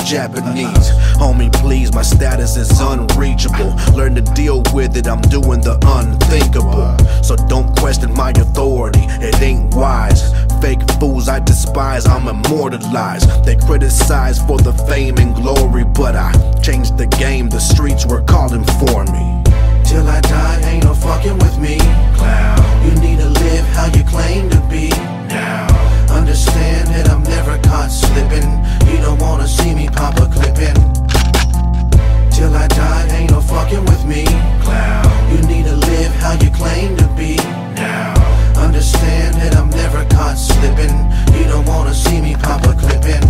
Japanese. Homie, please, my status is unreachable. Learn to deal with it, I'm doing the unthinkable. So don't question my authority, it ain't wise. Fake fools I despise, I'm immortalized. They criticize for the fame and glory, but I changed the game, the streets were calling for me. Till I die, ain't no fucking with me, clown. You need to live how you claim to be now. Understand that I'm never caught slipping. You don't wanna see me pop a clipping. Till I die, ain't no fucking with me, clown. You need to live how you claim to be now. Understand that I'm never caught slipping. You don't wanna see me pop a clipping.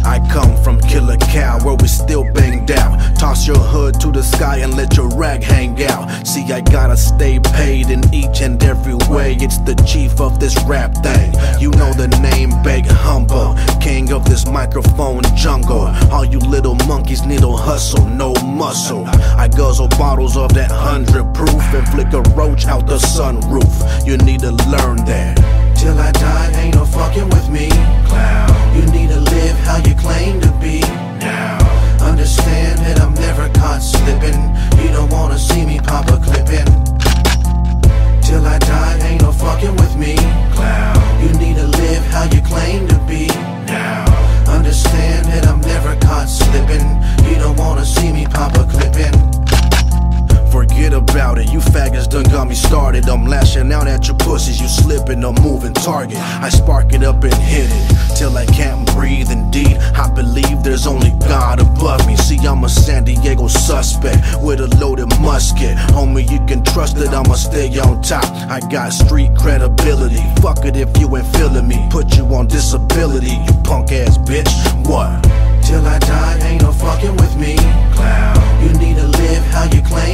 I come from Killer Cow, where we still banged out. Toss your hood to the sky and let your rag hang out. See, I gotta stay paid in each and every way. It's the chief of this rap thing. You know the name, big humble, king of this microphone jungle. All you little monkeys need a hustle, no muscle. I guzzle bottles of that 100 proof and flick a roach out the sunroof. You need to learn that. Till I die, ain't no fucking with me, clown. You need to live how you claim to be now. Understand that I'm never caught slipping. You don't wanna see me pop a clipping. Till I die, ain't no fucking with me, clown. You need to live how you claim to be now. Understand that I'm never caught slipping. You don't wanna see me pop a clipping. Forget about it, you faggots done got me started. I'm lashing out at your pussies, you slipping a moving target. I spark it up and hit it, till I can't breathe. Indeed, I believe there's only God above me. See, I'm a San Diego suspect with a loaded musket. Homie, you can trust that I'ma stay on top. I got street credibility, fuck it if you ain't feeling me. Put you on disability, you punk ass bitch, what? Till I die, ain't no fucking with me, clown. You need to live how you claim